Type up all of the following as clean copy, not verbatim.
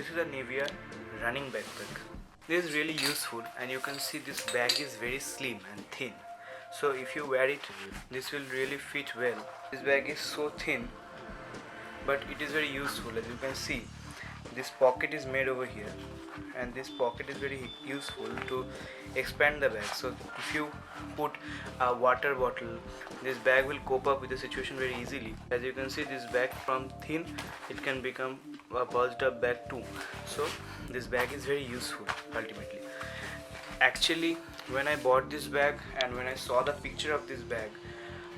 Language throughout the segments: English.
This is a Nivea running backpack. This is really useful, and you can see this bag is very slim and thin. So if you wear it, this will really fit well. This bag is so thin, but it is very useful. As you can see, this pocket is made over here, and this pocket is very useful to expand the bag. So if you put a water bottle, this bag will cope up with the situation very easily. As you can see, this bag from thin, it can become a bulged up bag too. So this bag is very useful ultimately. Actually, when I bought this bag and when I saw the picture of this bag,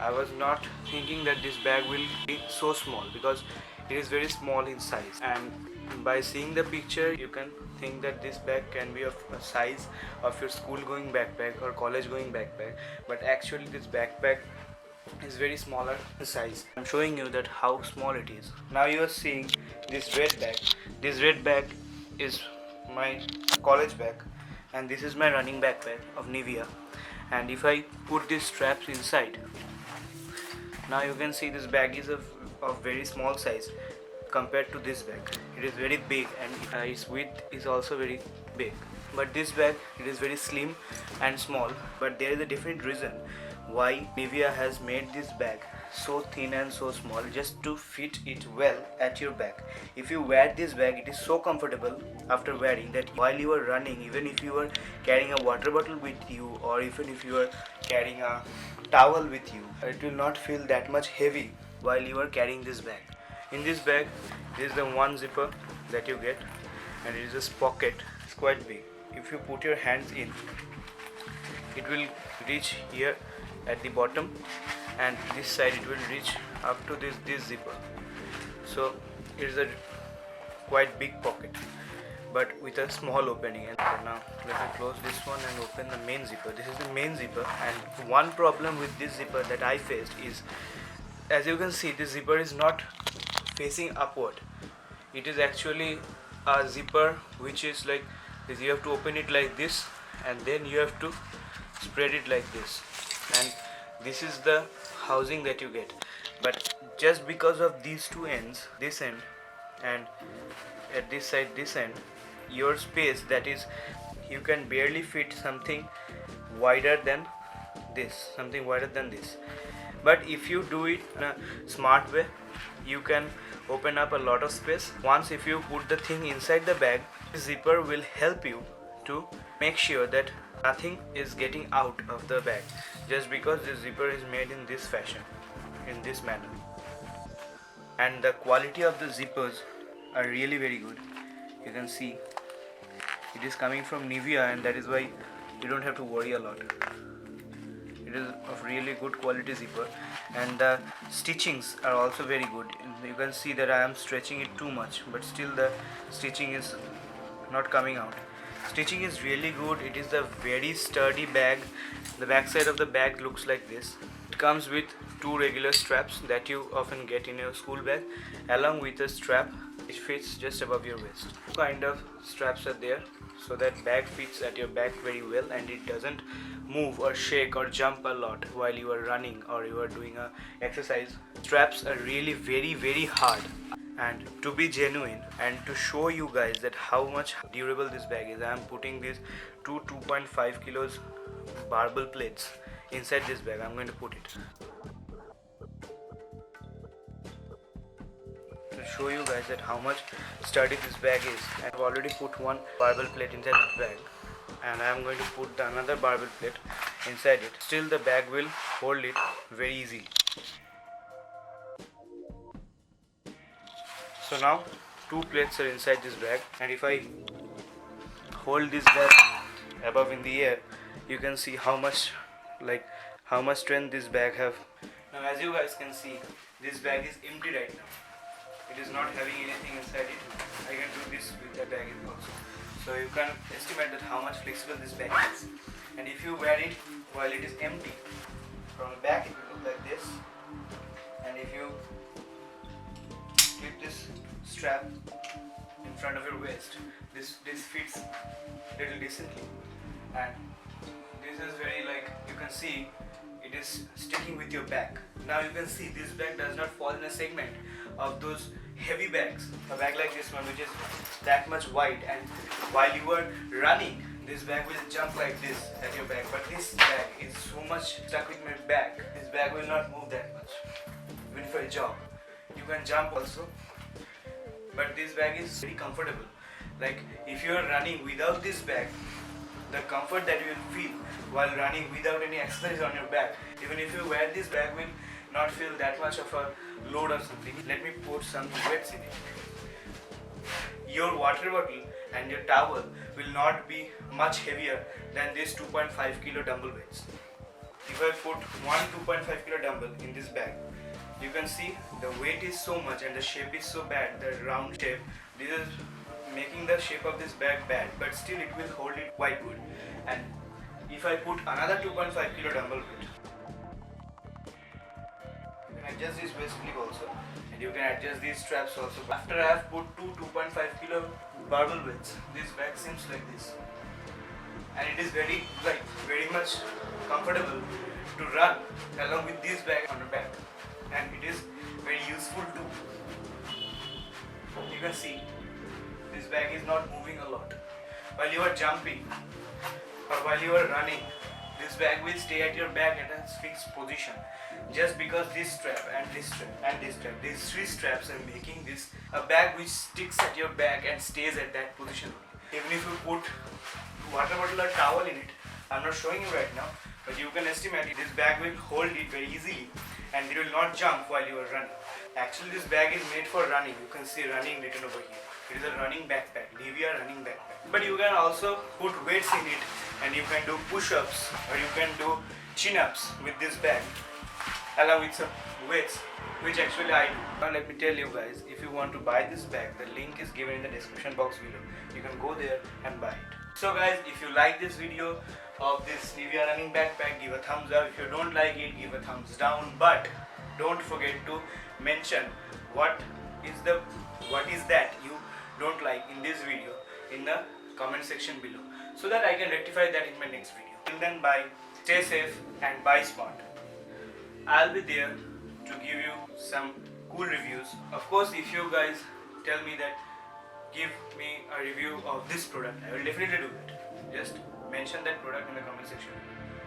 I was not thinking that this bag will be so small, because it is very small in size, and by seeing the picture you can think that this bag can be of a size of your school going backpack or college going backpack, but actually this backpack is very smaller in size. I'm showing you that how small it is. Now you are seeing this red bag. This red bag is my college bag, and this is my running backpack of Nivea. And if I put these straps inside, now you can see this bag is of very small size compared to this bag. It is very big, and its width is also very big. But this bag, it is very slim and small. But there is a different reason why Nivea has made this bag so thin and so small, just to fit it well at your back. If you wear this bag, it is so comfortable after wearing that while you are running, even if you are carrying a water bottle with you, or even if you are carrying a towel with you, it will not feel that much heavy while you are carrying this bag. In this bag, there is the one zipper that you get, and it is this pocket. It's quite big. If you put your hands in, it will reach here at the bottom, and this side it will reach up to this zipper. So it is a quite big pocket, but with a small opening. And now let me close this one and open the main zipper. This is the main zipper, and one problem with this zipper that I faced is, as you can see, this zipper is not facing upward. It is actually a zipper which is like this. You have to open it like this, and then you have to spread it like this, and this is the housing that you get. But just because of these two ends, this end and at this side this end, your space, that is, you can barely fit something wider than this. But if you do it in a smart way, you can open up a lot of space. Once if you put the thing inside the bag, the zipper will help you to make sure that nothing is getting out of the bag, just because the zipper is made in this fashion, in this manner. And the quality of the zippers are really very good. You can see it is coming from Nivea, and that is why you don't have to worry a lot. It is of really good quality zipper, and the stitchings are also very good. You can see that I am stretching it too much, but still the stitching is not coming out. Stitching is really good. It is a very sturdy bag. The back side of the bag looks like this. It comes with two regular straps that you often get in your school bag, along with a strap which fits just above your waist. Two kind of straps are there, so that bag fits at your back very well, and it doesn't move or shake or jump a lot while you are running or you are doing a exercise. Straps are really very hard. And to be genuine and to show you guys that how much durable this bag is, I am putting these 2.5 kilos barbell plates inside this bag. I'm going to put it to show you guys that how much sturdy this bag is. I've already put one barbell plate inside this bag, and I am going to put another barbell plate inside it. Still the bag will hold it very easily. So now two plates are inside this bag, and if I hold this bag above in the air, you can see how much strength this bag have. Now as you guys can see, this bag is empty right now. It is not having anything inside it. I can do this with the bag also. So you can estimate that how much flexible this bag is. And if you wear it while it is empty, from the back it will look like this. And if you clip this strap in front of your waist, this fits little decently, and this is very, like, you can see it is sticking with your back. Now you can see this bag does not fall in a segment of those heavy bags, a bag like this one which is that much wide, and while you are running, this bag will jump like this at your back. But this bag is so much stuck with my back, this bag will not move that much. Even if I jump, you can jump also, but this bag is very comfortable. Like if you are running without this bag, the comfort that you will feel while running without any exercise on your back, even if you wear this bag, will not feel that much of a load or something. Let me put some weights in it. Your water bottle and your towel will not be much heavier than this 2.5 kilo dumbbell weights. If I put one 2.5 kilo dumbbell in this bag, you can see the weight is so much and the shape is so bad, the round shape. This is making the shape of this bag bad, but still it will hold it quite good. And if I put another 2.5 kilo dumbbell weight, you can adjust this waist clip also, and you can adjust these straps also. After I have put two 2.5 kilo barbell weights, this bag seems like this, and it is very light, very much comfortable to run along with this bag on the back, and it is very useful too. You can see this bag is not moving a lot. While you are jumping or while you are running, this bag will stay at your back at a fixed position, just because this strap and this strap and this strap, these three straps are making this a bag which sticks at your back and stays at that position. Even if you put water bottle or towel in it, I'm not showing you right now, but you can estimate it, this bag will hold it very easily and it will not jump while you are running. Actually this bag is made for running. You can see running written over here. It is a running backpack, Nivea running backpack. But you can also put weights in it, and you can do push-ups or you can do chin-ups with this bag along with some weights, which actually I do. Now let me tell you guys, if you want to buy this bag, the link is given in the description box below. You can go there and buy it. So guys, if you like this video of this Nivea running backpack, give a thumbs up. If you don't like it, give a thumbs down. But don't forget to mention what is that you don't like in this video in the comment section below, so that I can rectify that in my next video. Till then, bye, stay safe and buy smart. I'll be there to give you some cool reviews. Of course, if you guys tell me that give me a review of this product, I will definitely do it. Just mention that product in the comment section.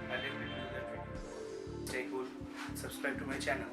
I'll definitely do that video. Stay cool, subscribe to my channel.